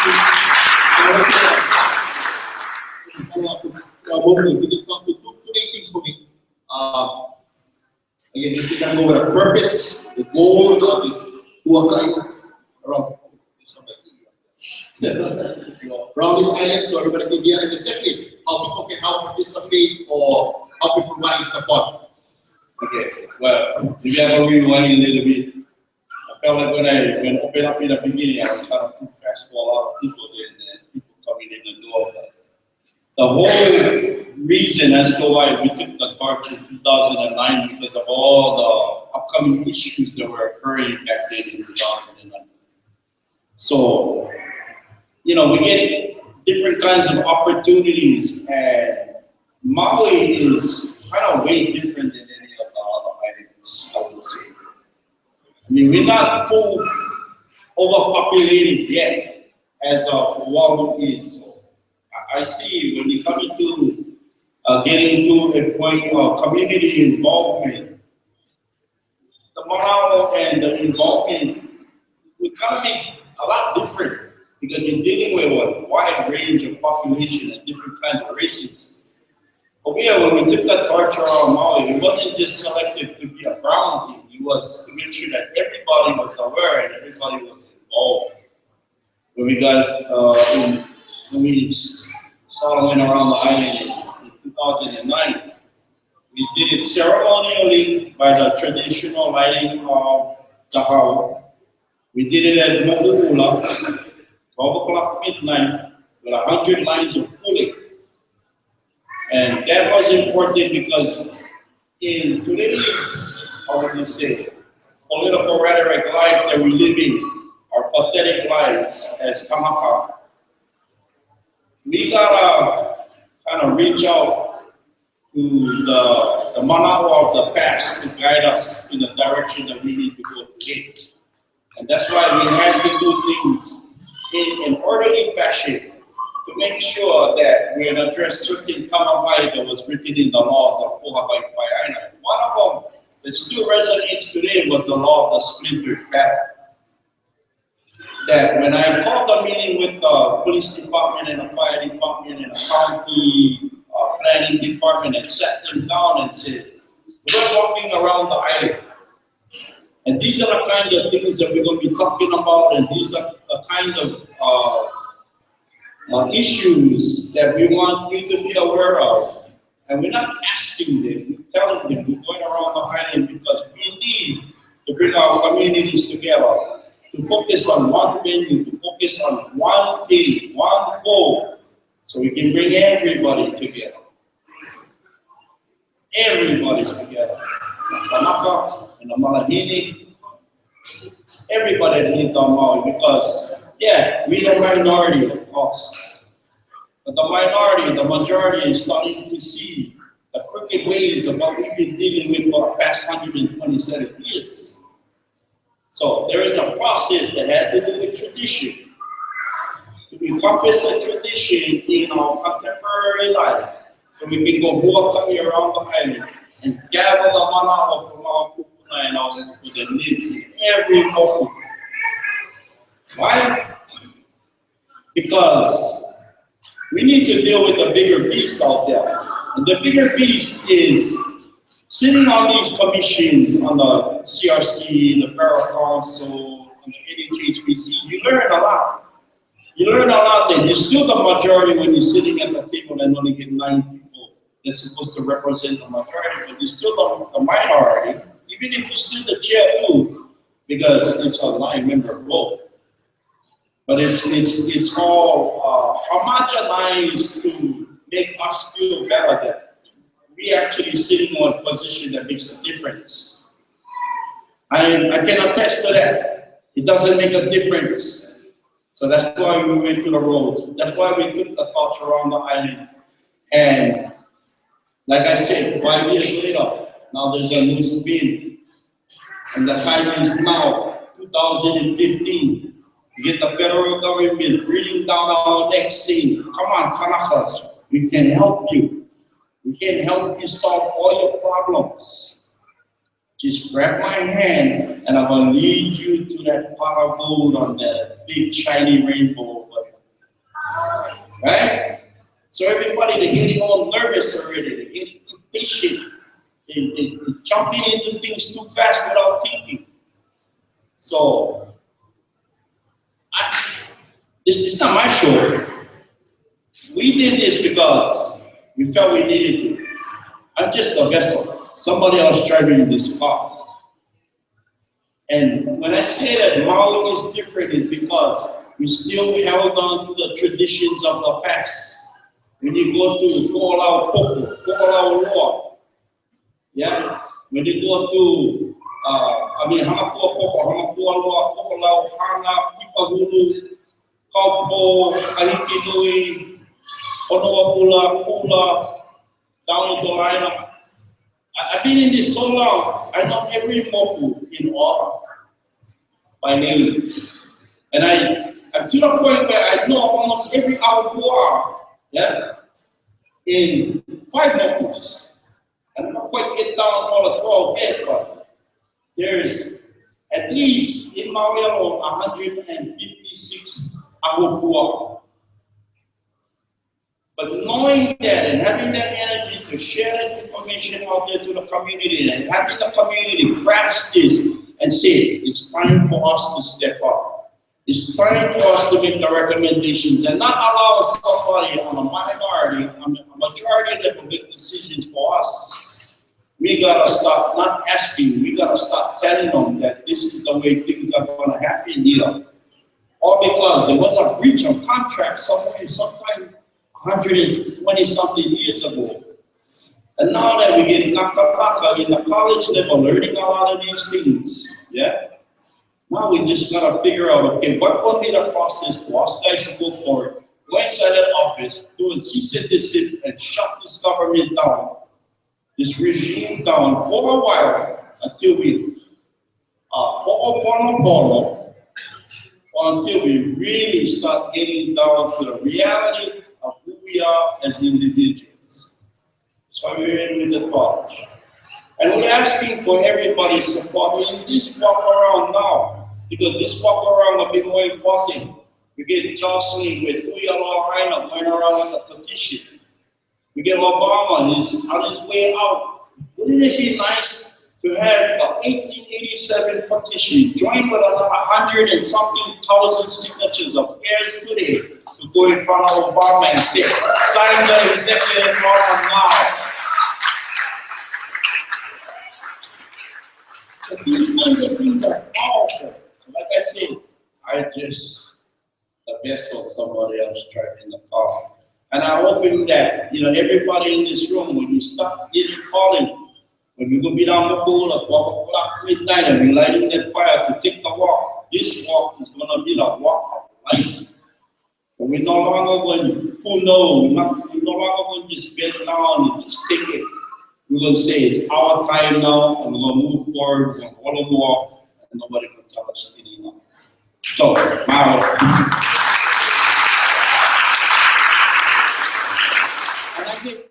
We did talk to two main things for me. Again, just to kind of go over the purpose, the goals of this Huakai around this island, so everybody can be here. And secondly, how people can help participate or how people provide support. Okay, well, maybe I will rewind a little bit. I felt like when I opened up in the beginning, I was kind of too fast for a lot of people there, and people coming in the door. But the whole reason as to why we took the torch in 2009 because of all the upcoming issues that were occurring back then in 2009. So, you know, we get different kinds of opportunities, and Maui is kind of way different than any of the other islands, I would say. I mean, we're not full overpopulated yet as Oahu is. So I see when you come into getting to a point of community involvement, the manao and the involvement will kind of make a lot different because you're dealing with a wide range of population and different kinds of races. Over here, when we took that torch around Maui, it wasn't just selected to be a brown team. It was to make sure that everybody was aware and everybody was involved. When we got, when we started going around the island in 2009, we did it ceremonially by the traditional lighting of the hau. We did it at Mo'ula, 12 o'clock midnight, with 100 lines of pule. And that was important because in today's, how would you say, political rhetoric life that we live in, our pathetic lives as Kamaka, we gotta kind of reach out to the manao of the past to guide us in the direction that we need to go today. And that's why we had to do things in an orderly fashion to make sure that we address certain kanawai that was written in the laws of Ka Āina. One of them that still resonates today was the law of the splintered path. That when I called a meeting with the police department and the fire department and the county planning department and sat them down and said, we're walking around the island. And these are the kind of things that we're going to be talking about, and these are the kind of issues that we want you to be aware of. And we're not asking them, we're telling them we're going around the island because we need to bring our communities together, to focus on one venue, to focus on one thing, one goal, so we can bring everybody together. Everybody together. The Kanaka and the Malahini, everybody that lived on Maui, because yeah, we're the minority, of course. But the minority, the majority is starting to see the crooked ways of what we've been dealing with for the past 127 years. So there is a process that had to do with tradition. To encompass a tradition in our contemporary life, so we can go walk around the island and gather the manao from our kupuna and our the needs in every moku. Why? Because we need to deal with the bigger beast out there. And the bigger beast is sitting on these commissions on the CRC, the Borough Council, and the NHHBC. You learn a lot. You learn a lot then. You're still the majority when you're sitting at the table and only get 9 people that's supposed to represent the majority, but you're still the minority, even if you're still the chair too, because it's a 9-member vote. But it's all homogenized to make us feel better that we actually sitting on a position that makes a difference. I can attest to that. It doesn't make a difference. So that's why we went to the roads. That's why we took the torch around the island. And like I said, 5 years later, now there's a new spin. And the time is now 2015. We get the federal government breathing down our neck saying, come on, Kanakas, we can help you. We can help you solve all your problems. Just grab my hand and I will lead you to that pot of gold on the big shiny rainbow over there. right? So everybody, they're getting all nervous already. They're getting impatient. They're jumping into things too fast without thinking. So, it's not my show. We did this because we felt we needed to. I'm just a vessel. Somebody else driving this car. And when I say that Maui is different, it's because we still held on to the traditions of the past. When you go to Ka Āina, yeah? When you go to, Hamakua Poko, Hamakua Loa, Kokolau, Hana, Kipahulu, Kapu, Kahiki, Honoapula, Pula, down to Ka Āina. I've been in this so long, I know every moku in order by name. And I'm to the point where I know almost every aupua, yeah, in 5 mokus. I'm not quite get down all the 12 yet, but there's at least in Maui alone 156 aupua. But knowing that and having that energy to share that information out there to the community and having the community grasp this and say, it's time for us to step up. It's time for us to make the recommendations and not allow somebody on a minority, on a majority that will make decisions for us. We gotta stop not asking, we gotta stop telling them that this is the way things are gonna happen here. All because there was a breach of contract somewhere, sometime 120 something years ago. And now that we get naka in the college level, learning a lot of these things, yeah? Now we just gotta figure out, okay, what will be the process for us guys to go forward, go inside that office, do and cease and desist and shut this government down, this regime down for a while until we, until we really start getting down to the reality of who we are as individuals. So we're in with the torch. And we're asking for everybody's support in this walk around now, because this walk around will be more important. We get jostling with Aloha No going around with the petition. We get Obama, he's on his way out. Wouldn't it be nice to have the 1887 petition joined with another 100 and something thousand signatures of heirs today to go in front of Obama and say, sign the executive order now. But these kinds of things are powerful. So like I said, I just a vessel somebody else driving the car. And I'm hoping that, everybody in this room, when you start getting calling, when we go be down the pool at 12 o'clock midnight and we're lighting that fire to take the walk, this walk is going to be the walk of life. But we're no longer going to know, we're no longer going to just bend down and just take it. We're going to say it's our time now, and we're going to move forward, we're going to follow the walk, and nobody can tell us anymore. So, Maui.